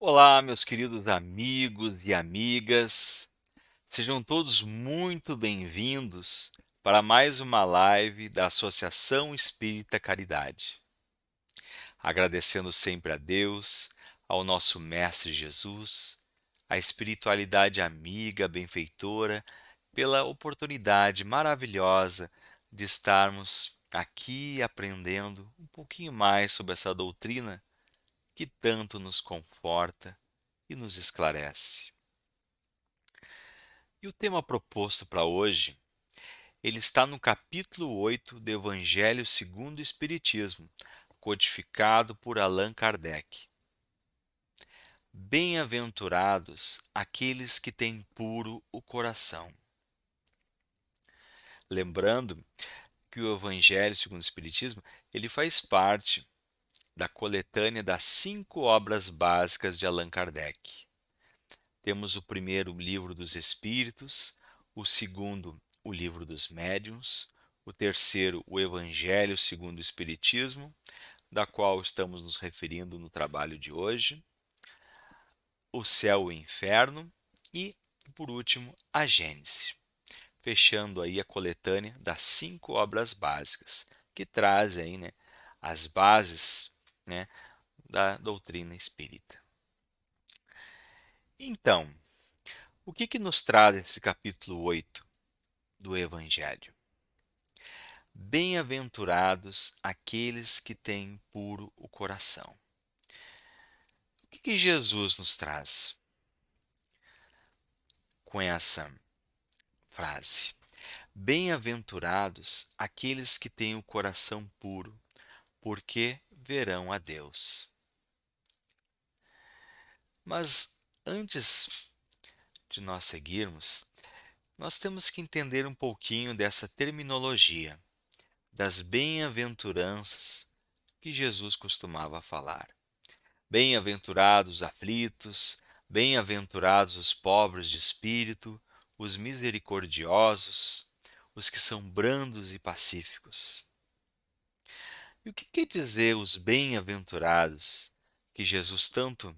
Olá, meus queridos amigos e amigas, sejam todos muito bem-vindos para mais uma live da Associação Espírita Caridade. Agradecendo sempre a Deus, ao nosso Mestre Jesus, à espiritualidade amiga, benfeitora, pela oportunidade maravilhosa de estarmos aqui aprendendo um pouquinho mais sobre essa doutrina que tanto nos conforta e nos esclarece. E o tema proposto para hoje, ele está no capítulo 8 do Evangelho segundo o Espiritismo, codificado por Allan Kardec. Bem-aventurados aqueles que têm puro o coração. Lembrando que o Evangelho segundo o Espiritismo, ele faz parte da coletânea das 5 obras básicas de Allan Kardec. Temos o primeiro, o Livro dos Espíritos, o segundo, o Livro dos Médiuns, o terceiro, o Evangelho segundo o Espiritismo, da qual estamos nos referindo no trabalho de hoje, o Céu e o Inferno e, por último, a Gênese, fechando aí a coletânea das 5 obras básicas, que trazem aí, né, as bases, né, da doutrina espírita. Então, o que nos traz esse capítulo 8 do Evangelho? Bem-aventurados aqueles que têm puro o coração. O que Jesus nos traz com essa frase? Bem-aventurados aqueles que têm o coração puro, porque verão a Deus. Mas antes de nós seguirmos, nós temos que entender um pouquinho dessa terminologia, das bem-aventuranças que Jesus costumava falar. Bem-aventurados os aflitos, bem-aventurados os pobres de espírito, os misericordiosos, os que são brandos e pacíficos. E o que quer dizer os bem-aventurados que Jesus tanto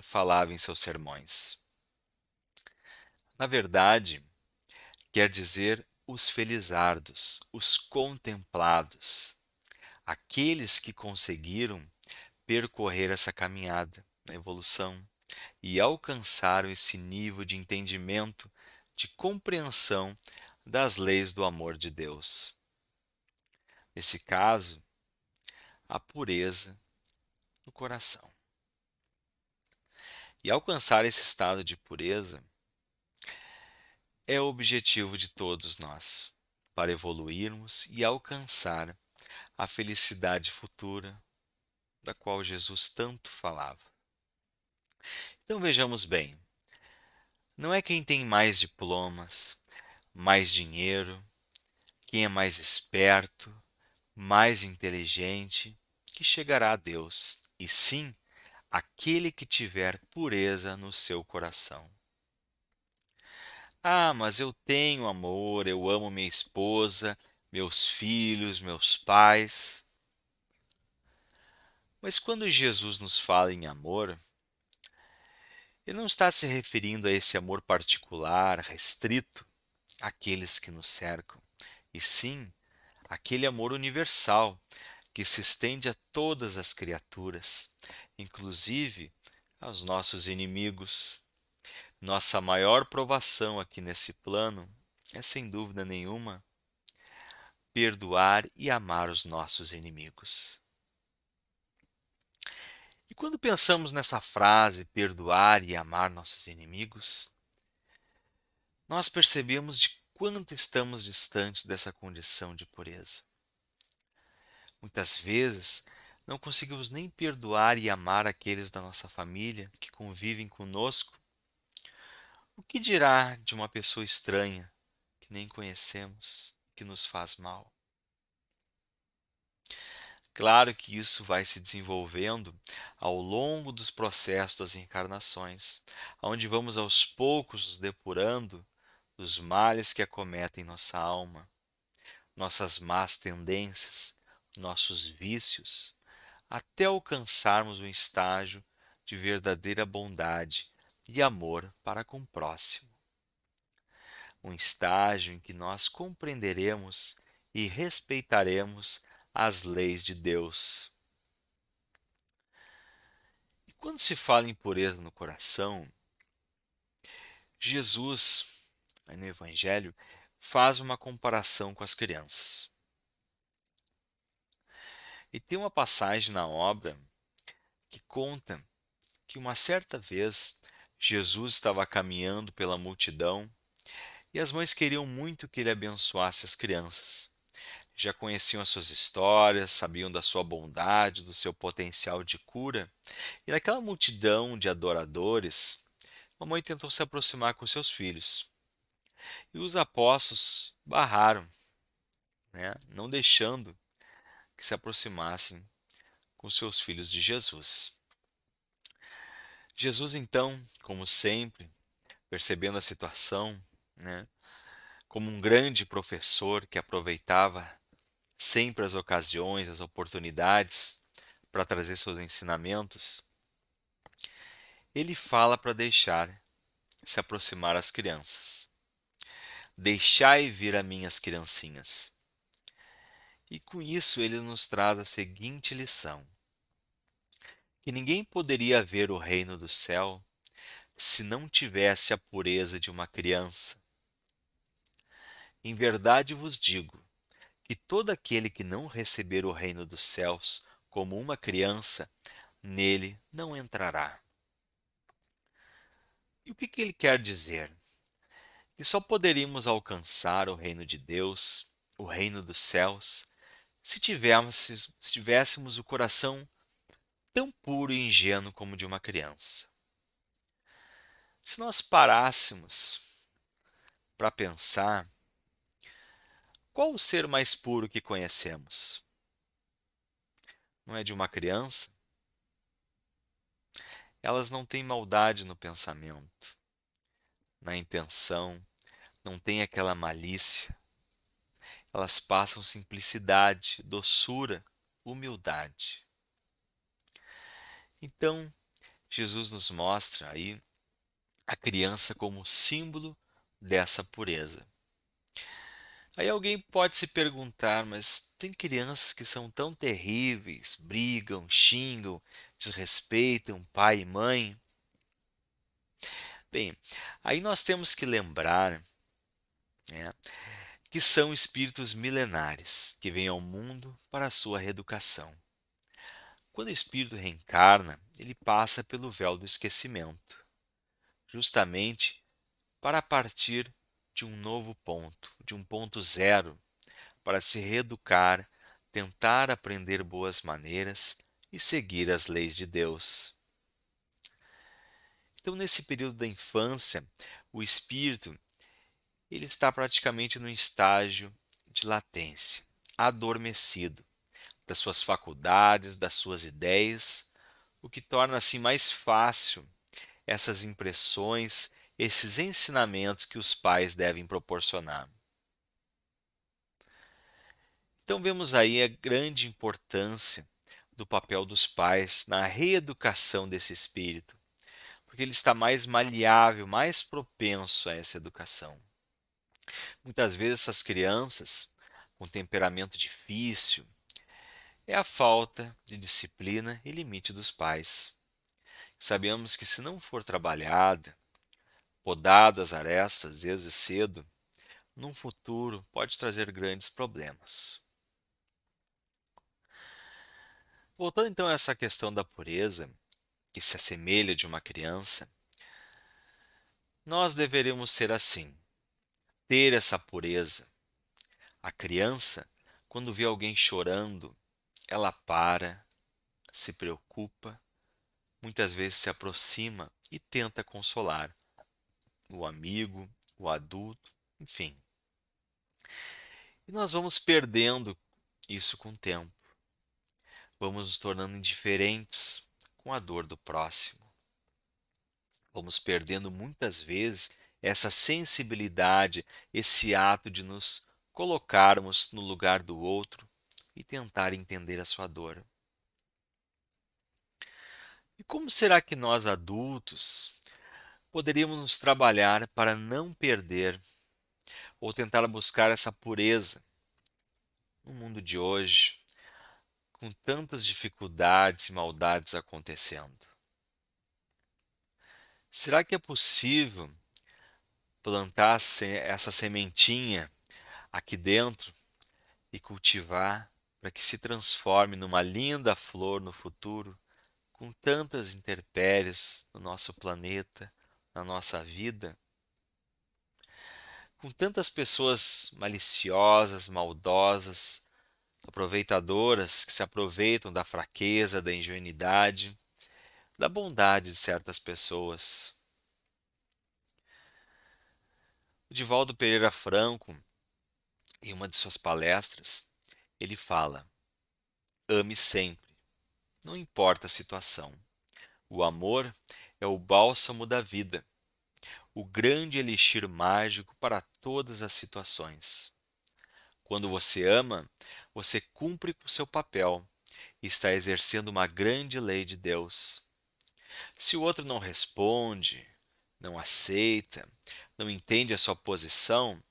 falava em seus sermões? Na verdade, quer dizer os felizardos, os contemplados, aqueles que conseguiram percorrer essa caminhada na evolução e alcançaram esse nível de entendimento, de compreensão das leis do amor de Deus. Nesse caso, a pureza no coração. E alcançar esse estado de pureza é o objetivo de todos nós, para evoluirmos e alcançar a felicidade futura da qual Jesus tanto falava. Então vejamos bem, não é quem tem mais diplomas, mais dinheiro, quem é mais esperto, mais inteligente, que chegará a Deus, e sim aquele que tiver pureza no seu coração. Ah, mas eu tenho amor, eu amo minha esposa, meus filhos, meus pais. Mas quando Jesus nos fala em amor, ele não está se referindo a esse amor particular, restrito àqueles que nos cercam, e sim aquele amor universal que se estende a todas as criaturas, inclusive aos nossos inimigos. Nossa maior provação aqui nesse plano é, sem dúvida nenhuma, perdoar e amar os nossos inimigos. E quando pensamos nessa frase, perdoar e amar nossos inimigos, nós percebemos de quanto estamos distantes dessa condição de pureza. Muitas vezes, não conseguimos nem perdoar e amar aqueles da nossa família que convivem conosco. O que dirá de uma pessoa estranha que nem conhecemos, que nos faz mal? Claro que isso vai se desenvolvendo ao longo dos processos das encarnações, onde vamos aos poucos nos depurando dos males que acometem nossa alma, nossas más tendências, nossos vícios, até alcançarmos um estágio de verdadeira bondade e amor para com o próximo. Um estágio em que nós compreenderemos e respeitaremos as leis de Deus. E quando se fala em pureza no coração, Jesus, aí no Evangelho, faz uma comparação com as crianças. E tem uma passagem na obra que conta que uma certa vez Jesus estava caminhando pela multidão e as mães queriam muito que ele abençoasse as crianças. Já conheciam as suas histórias, sabiam da sua bondade, do seu potencial de cura, e naquela multidão de adoradores, a mãe tentou se aproximar com seus filhos. E os apóstolos barraram, né, não deixando que se aproximassem com seus filhos de Jesus. Jesus, então, como sempre, percebendo a situação, né, como um grande professor que aproveitava sempre as ocasiões, as oportunidades para trazer seus ensinamentos, ele fala para deixar se aproximar as crianças. Deixai vir a minhas criancinhas. E com isso ele nos traz a seguinte lição: que ninguém poderia ver o reino do céu se não tivesse a pureza de uma criança. Em verdade vos digo que todo aquele que não receber o reino dos céus como uma criança, nele não entrará. E o que ele quer dizer? Que só poderíamos alcançar o reino de Deus, o reino dos céus, se tivéssemos o coração tão puro e ingênuo como de uma criança. Se nós parássemos para pensar, qual o ser mais puro que conhecemos? Não é de uma criança? Elas não têm maldade no pensamento, na intenção, não têm aquela malícia. Elas passam simplicidade, doçura, humildade. Então, Jesus nos mostra aí a criança como símbolo dessa pureza. Aí alguém pode se perguntar, mas tem crianças que são tão terríveis, brigam, xingam, desrespeitam pai e mãe? Bem, aí nós temos que lembrar, né, que são espíritos milenares que vêm ao mundo para a sua reeducação. Quando o espírito reencarna, ele passa pelo véu do esquecimento, justamente para partir de um novo ponto, de um ponto zero, para se reeducar, tentar aprender boas maneiras e seguir as leis de Deus. Então, nesse período da infância, o espírito ele está praticamente no estágio de latência, adormecido das suas faculdades, das suas ideias, o que torna assim mais fácil essas impressões, esses ensinamentos que os pais devem proporcionar. Então vemos aí a grande importância do papel dos pais na reeducação desse espírito, porque ele está mais maleável, mais propenso a essa educação. Muitas vezes essas crianças com temperamento difícil é a falta de disciplina e limite dos pais. Sabemos que se não for trabalhada, podado as arestas desde cedo, num futuro pode trazer grandes problemas. Voltando então a essa questão da pureza, que se assemelha de uma criança, nós deveríamos ser assim, ter essa pureza. A criança, quando vê alguém chorando, ela para, se preocupa, muitas vezes se aproxima e tenta consolar o amigo, o adulto, enfim. E nós vamos perdendo isso com o tempo. Vamos nos tornando indiferentes com a dor do próximo. Vamos perdendo muitas vezes essa sensibilidade, esse ato de nos colocarmos no lugar do outro e tentar entender a sua dor. E como será que nós adultos poderíamos nos trabalhar para não perder ou tentar buscar essa pureza no mundo de hoje, com tantas dificuldades e maldades acontecendo? Será que é possível plantar essa sementinha aqui dentro e cultivar para que se transforme numa linda flor no futuro, com tantas intempéries no nosso planeta, na nossa vida, com tantas pessoas maliciosas, maldosas, aproveitadoras que se aproveitam da fraqueza, da ingenuidade, da bondade de certas pessoas. O Divaldo Pereira Franco, em uma de suas palestras, ele fala: ame sempre, não importa a situação. O amor é o bálsamo da vida, o grande elixir mágico para todas as situações. Quando você ama, você cumpre com seu papel e está exercendo uma grande lei de Deus. Se o outro não responde, não aceita, não entende a sua posição,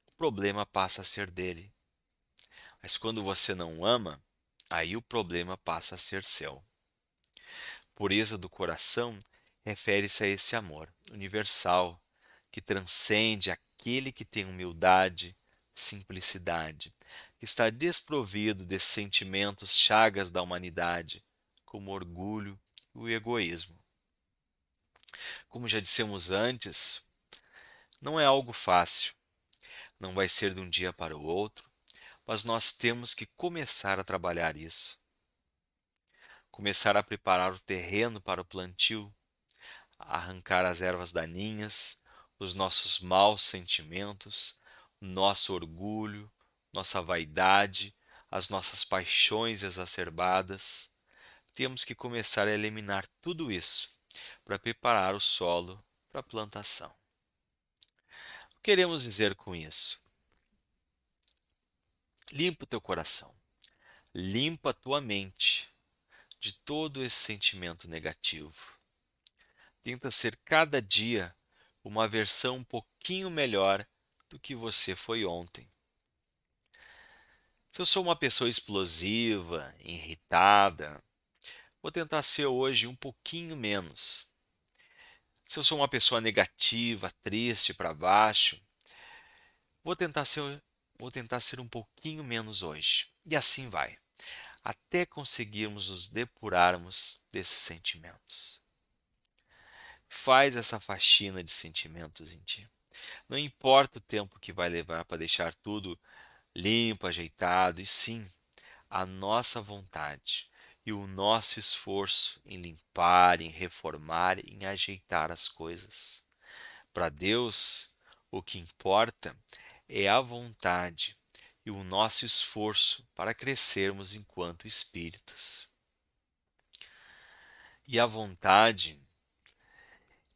o problema passa a ser dele. Mas quando você não ama, aí o problema passa a ser seu. Pureza do coração refere-se a esse amor universal que transcende aquele que tem humildade, simplicidade, que está desprovido desses sentimentos chagas da humanidade, como o orgulho e o egoísmo. Como já dissemos antes, não é algo fácil, não vai ser de um dia para o outro, mas nós temos que começar a trabalhar isso, começar a preparar o terreno para o plantio, arrancar as ervas daninhas, os nossos maus sentimentos, nosso orgulho, nossa vaidade, as nossas paixões exacerbadas. Temos que começar a eliminar tudo isso para preparar o solo para a plantação. O que queremos dizer com isso? Limpa o teu coração, limpa a tua mente de todo esse sentimento negativo. Tenta ser cada dia uma versão um pouquinho melhor do que você foi ontem. Se eu sou uma pessoa explosiva, irritada, vou tentar ser hoje um pouquinho menos. Se eu sou uma pessoa negativa, triste, para baixo, vou tentar ser, vou tentar ser um pouquinho menos hoje. E assim vai, até conseguirmos nos depurarmos desses sentimentos. Faz essa faxina de sentimentos em ti. Não importa o tempo que vai levar para deixar tudo limpo, ajeitado, e sim, a nossa vontade e o nosso esforço em limpar, em reformar, em ajeitar as coisas. Para Deus, o que importa é a vontade e o nosso esforço para crescermos enquanto espíritos. E a vontade,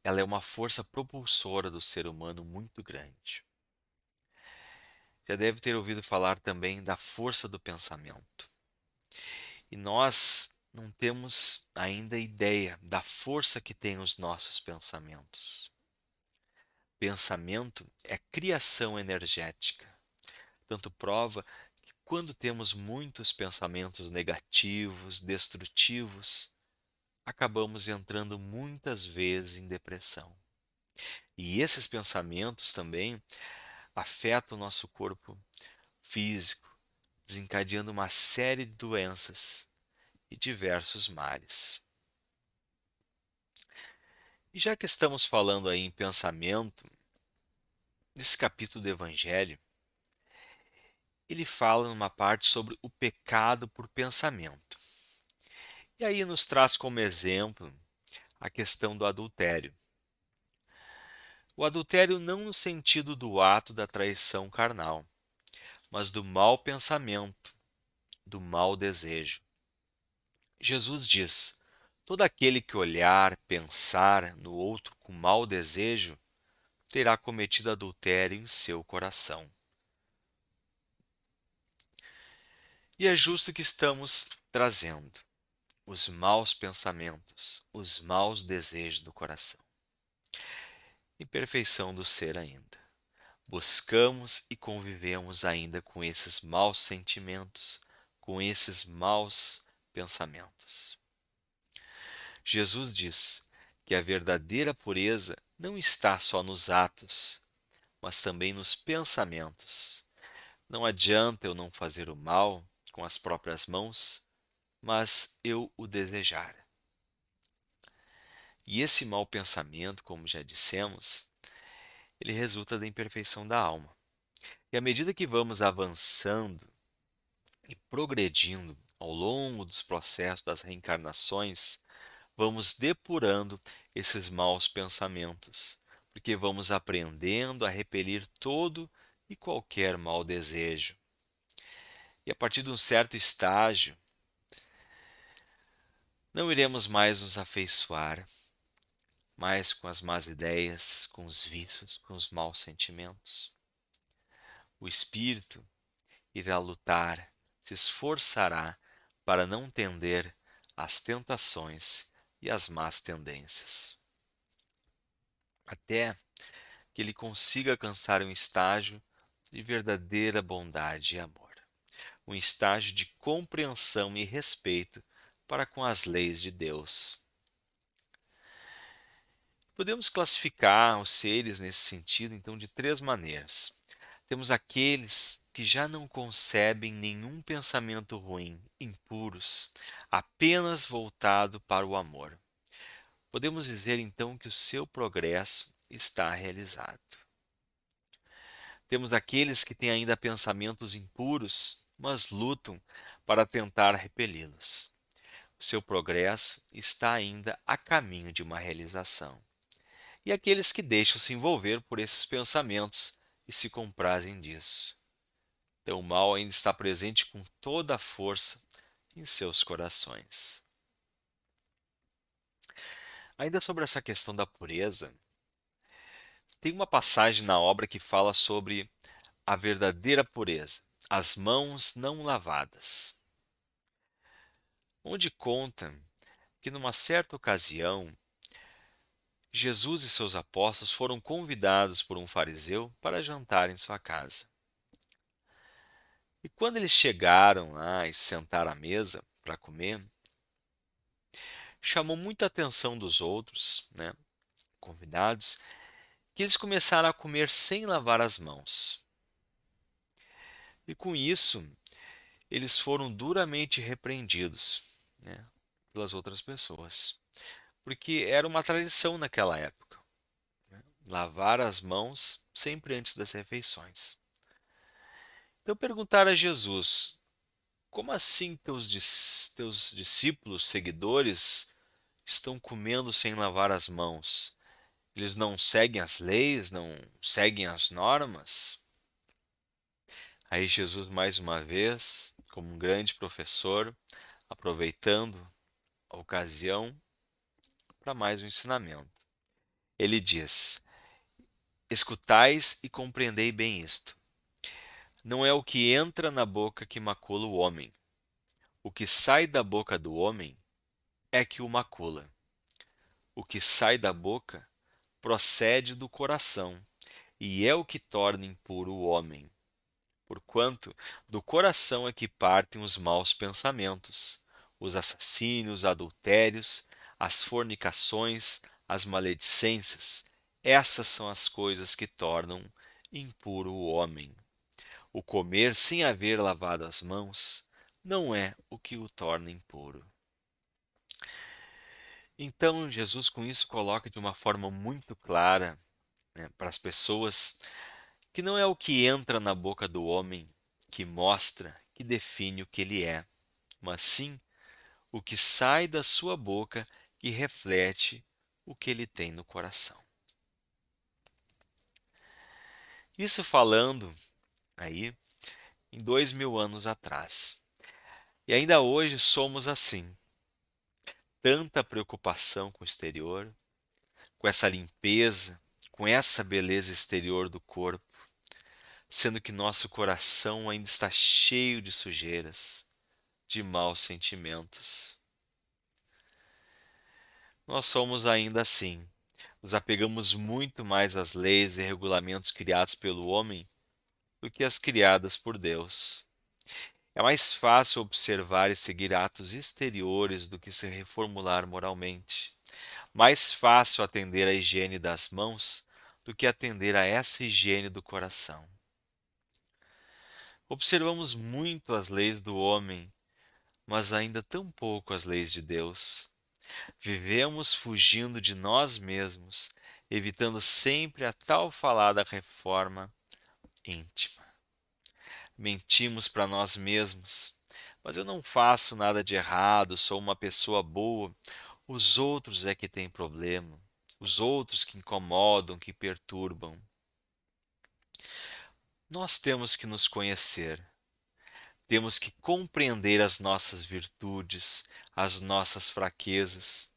ela é uma força propulsora do ser humano muito grande. Já deve ter ouvido falar também da força do pensamento. E nós não temos ainda ideia da força que tem os nossos pensamentos. Pensamento é criação energética. Tanto prova que quando temos muitos pensamentos negativos, destrutivos, acabamos entrando muitas vezes em depressão. E esses pensamentos também afetam o nosso corpo físico, desencadeando uma série de doenças e diversos males. E já que estamos falando aí em pensamento, nesse capítulo do Evangelho, ele fala numa parte sobre o pecado por pensamento. E aí nos traz como exemplo a questão do adultério. O adultério não no sentido do ato da traição carnal, mas do mau pensamento, do mau desejo. Jesus diz: todo aquele que olhar, pensar no outro com mau desejo, terá cometido adultério em seu coração. E é justo que estamos trazendo. os maus pensamentos, os maus desejos do coração. Imperfeição do ser ainda. Buscamos e convivemos ainda com esses maus sentimentos, com esses maus pensamentos. Jesus diz que a verdadeira pureza não está só nos atos, mas também nos pensamentos. Não adianta eu não fazer o mal com as próprias mãos, mas eu o desejar. E esse mau pensamento, como já dissemos, ele resulta da imperfeição da alma. E à medida que vamos avançando e progredindo ao longo dos processos das reencarnações, vamos depurando esses maus pensamentos, porque vamos aprendendo a repelir todo e qualquer mau desejo. E a partir de um certo estágio, não iremos mais nos afeiçoar mais com as más ideias, com os vícios, com os maus sentimentos. O espírito irá lutar, se esforçará para não tender às tentações e às más tendências, até que ele consiga alcançar um estágio de verdadeira bondade e amor, um estágio de compreensão e respeito para com as leis de Deus. Podemos classificar os seres nesse sentido, então, de três maneiras. Temos aqueles que já não concebem nenhum pensamento ruim, impuros, apenas voltado para o amor. Podemos dizer então que o seu progresso está realizado. Temos aqueles que têm ainda pensamentos impuros, mas lutam para tentar repeli-los. O seu progresso está ainda a caminho de uma realização. E aqueles que deixam se envolver por esses pensamentos e se comprazem disso. Então o mal ainda está presente com toda a força em seus corações. Ainda sobre essa questão da pureza, tem uma passagem na obra que fala sobre a verdadeira pureza, as mãos não lavadas, onde conta que numa certa ocasião Jesus e seus apóstolos foram convidados por um fariseu para jantar em sua casa. E quando eles chegaram lá e sentaram à mesa para comer, chamou muita atenção dos outros, convidados, que eles começaram a comer sem lavar as mãos. E com isso, eles foram duramente repreendidos, pelas outras pessoas, porque era uma tradição naquela época, lavar as mãos sempre antes das refeições. Então perguntaram a Jesus: como assim teus discípulos, seguidores, estão comendo sem lavar as mãos? Eles não seguem as leis, não seguem as normas? Aí Jesus, mais uma vez, como um grande professor, aproveitando a ocasião para mais um ensinamento. Ele diz: escutais e compreendei bem isto. Não é o que entra na boca que macula o homem. O que sai da boca do homem é que o macula. O que sai da boca procede do coração, e é o que torna impuro o homem. Porquanto do coração é que partem os maus pensamentos, os assassínios, adultérios, as fornicações, as maledicências. Essas são as coisas que tornam impuro o homem. O comer sem haver lavado as mãos não é o que o torna impuro. Então, Jesus com isso coloca de uma forma muito clara, para as pessoas, que não é o que entra na boca do homem que mostra, que define o que ele é, mas sim o que sai da sua boca que reflete o que ele tem no coração. Isso falando aí em 2000 anos atrás. E ainda hoje somos assim. Tanta preocupação com o exterior, com essa limpeza, com essa beleza exterior do corpo, sendo que nosso coração ainda está cheio de sujeiras, de maus sentimentos. Nós somos ainda assim. Nos apegamos muito mais às leis e regulamentos criados pelo homem do que às criadas por Deus. É mais fácil observar e seguir atos exteriores do que se reformular moralmente. Mais fácil atender à higiene das mãos do que atender a essa higiene do coração. Observamos muito as leis do homem, mas ainda tão pouco as leis de Deus. Vivemos fugindo de nós mesmos, evitando sempre a tal falada reforma íntima. Mentimos para nós mesmos. Mas eu não faço nada de errado, sou uma pessoa boa. Os outros é que têm problema. Os outros que incomodam, que perturbam. Nós temos que nos conhecer. Temos que compreender as nossas virtudes, as nossas fraquezas.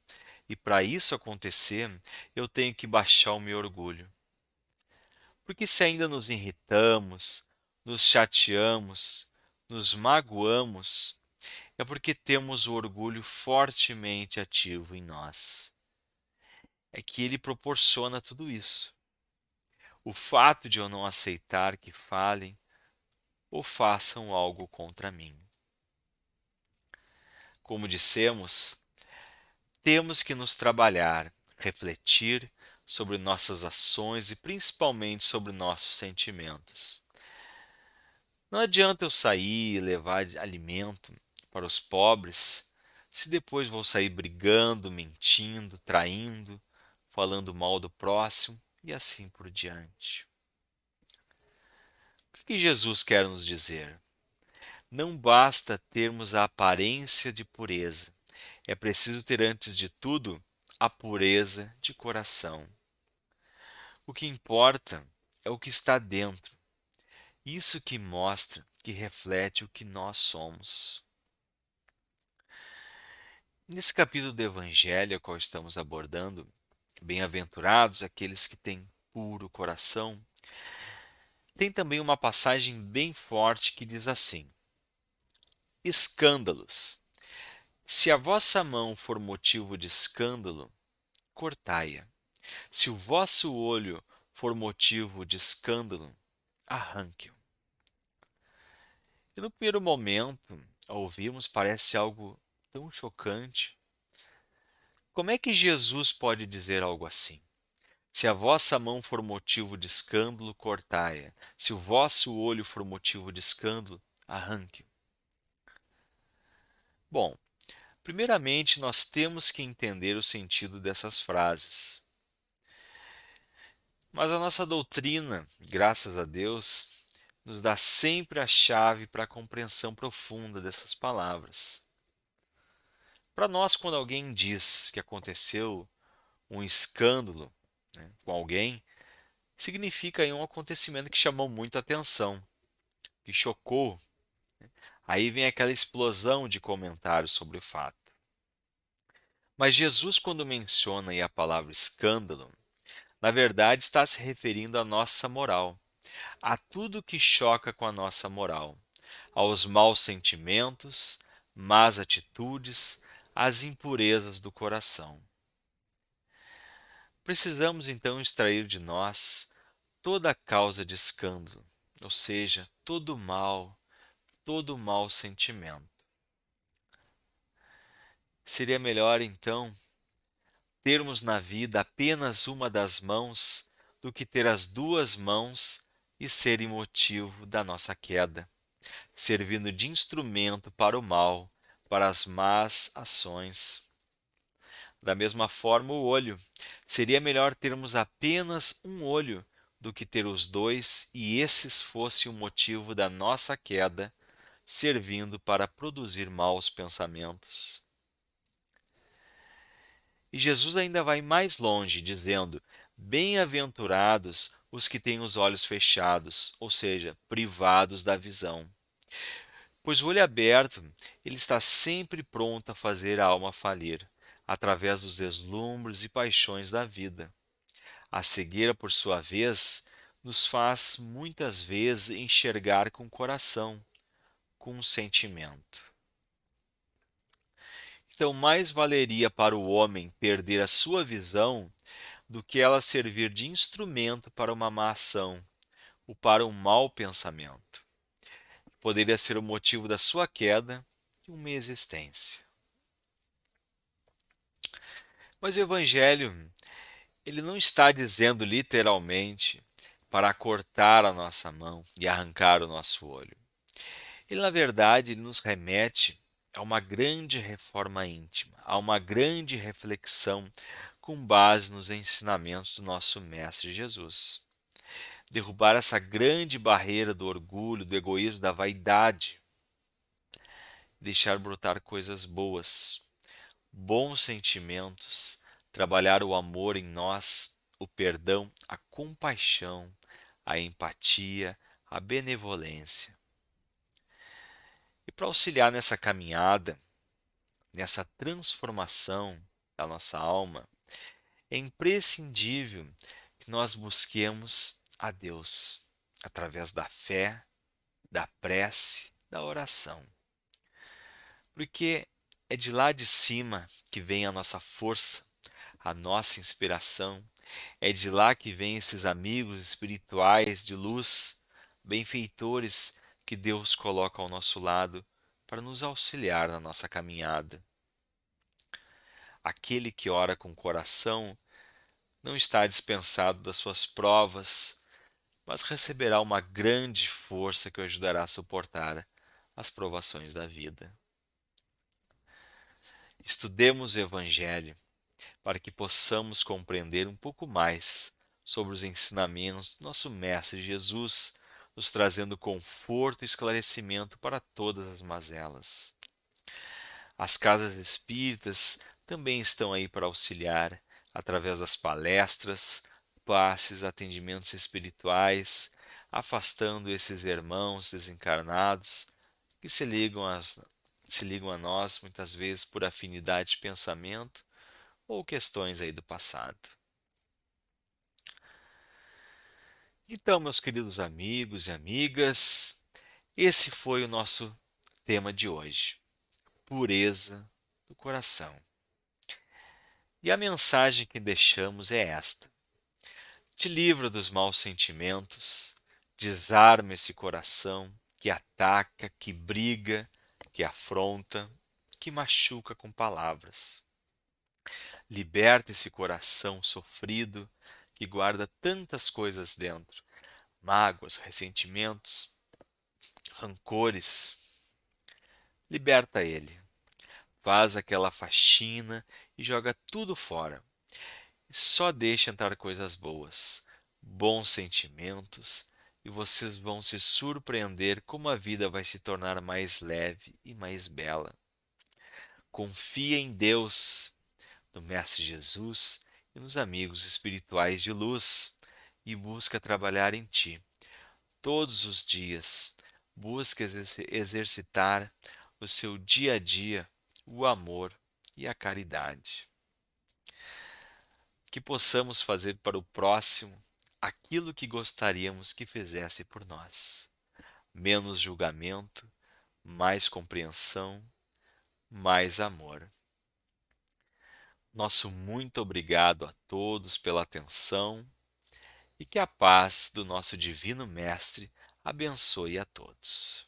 E para isso acontecer, eu tenho que baixar o meu orgulho. Porque se ainda nos irritamos, nos chateamos, nos magoamos, é porque temos o orgulho fortemente ativo em nós. É que ele proporciona tudo isso. O fato de eu não aceitar que falem ou façam algo contra mim. Como dissemos, temos que nos trabalhar, refletir sobre nossas ações e principalmente sobre nossos sentimentos. Não adianta eu sair e levar alimento para os pobres se depois vou sair brigando, mentindo, traindo, falando mal do próximo e assim por diante. O que Jesus quer nos dizer? Não basta termos a aparência de pureza, é preciso ter antes de tudo a pureza de coração. O que importa é o que está dentro, isso que mostra, que reflete o que nós somos. Nesse capítulo do Evangelho, qual estamos abordando, bem-aventurados aqueles que têm puro coração, tem também uma passagem bem forte que diz assim: escândalos. Se a vossa mão for motivo de escândalo, cortai-a. Se o vosso olho for motivo de escândalo, arranque-o. E no primeiro momento, ao ouvirmos, parece algo tão chocante. Como é que Jesus pode dizer algo assim? Se a vossa mão for motivo de escândalo, cortai-a. Se o vosso olho for motivo de escândalo, arranque-o. Bom, primeiramente nós temos que entender o sentido dessas frases. Mas a nossa doutrina, graças a Deus, nos dá sempre a chave para a compreensão profunda dessas palavras. Para nós, quando alguém diz que aconteceu um escândalo, com alguém, significa aí um acontecimento que chamou muita atenção, que chocou. Aí vem aquela explosão de comentários sobre o fato. Mas Jesus, quando menciona aí a palavra escândalo, na verdade está se referindo à nossa moral, a tudo que choca com a nossa moral, aos maus sentimentos, más atitudes, às impurezas do coração. Precisamos então extrair de nós toda a causa de escândalo, ou seja, todo mau sentimento. Seria melhor então termos na vida apenas uma das mãos do que ter as duas mãos e serem motivo da nossa queda, servindo de instrumento para o mal, para as más ações. Da mesma forma, o olho. Seria melhor termos apenas um olho do que ter os dois e esses fossem o motivo da nossa queda, servindo para produzir maus pensamentos. E Jesus ainda vai mais longe, dizendo: bem-aventurados os que têm os olhos fechados, ou seja, privados da visão. Pois o olho aberto, ele está sempre pronto a fazer a alma falir, através dos deslumbres e paixões da vida. A cegueira, por sua vez, nos faz muitas vezes enxergar com o coração, com o sentimento. Então, mais valeria para o homem perder a sua visão do que ela servir de instrumento para uma má ação ou para um mau pensamento. Poderia ser o motivo da sua queda e uma existência. Mas o Evangelho, ele não está dizendo literalmente para cortar a nossa mão e arrancar o nosso olho. Ele, na verdade, ele nos remete a uma grande reforma íntima, a uma grande reflexão com base nos ensinamentos do nosso Mestre Jesus. Derrubar essa grande barreira do orgulho, do egoísmo, da vaidade, deixar brotar coisas boas, bons sentimentos, trabalhar o amor em nós, o perdão, a compaixão, a empatia, a benevolência. E para auxiliar nessa caminhada, nessa transformação da nossa alma, é imprescindível que nós busquemos a Deus através da fé, da prece, da oração. Porque é de lá de cima que vem a nossa força, a nossa inspiração, é de lá que vêm esses amigos espirituais de luz, benfeitores que Deus coloca ao nosso lado para nos auxiliar na nossa caminhada. Aquele que ora com o coração não está dispensado das suas provas, mas receberá uma grande força que o ajudará a suportar as provações da vida. Estudemos o Evangelho para que possamos compreender um pouco mais sobre os ensinamentos do nosso Mestre Jesus, nos trazendo conforto e esclarecimento para todas as mazelas. As casas espíritas também estão aí para auxiliar através das palestras, passes, atendimentos espirituais, afastando esses irmãos desencarnados que se ligam a nós muitas vezes por afinidade de pensamento ou questões aí do passado. Então, meus queridos amigos e amigas, esse foi o nosso tema de hoje: pureza do coração. E a mensagem que deixamos é esta: te livra dos maus sentimentos, desarma esse coração que ataca, que briga, que afronta, que machuca com palavras. Liberta esse coração sofrido que guarda tantas coisas dentro, mágoas, ressentimentos, rancores. Liberta ele, faz aquela faxina e joga tudo fora. E só deixa entrar coisas boas, bons sentimentos, e vocês vão se surpreender como a vida vai se tornar mais leve e mais bela. Confia em Deus, no Mestre Jesus e nos amigos espirituais de luz e busca trabalhar em ti. Todos os dias, busca exercitar o seu dia a dia, o amor e a caridade. Que possamos fazer para o próximo aquilo que gostaríamos que fizesse por nós. Menos julgamento, mais compreensão, mais amor. Nosso muito obrigado a todos pela atenção e que a paz do nosso Divino Mestre abençoe a todos.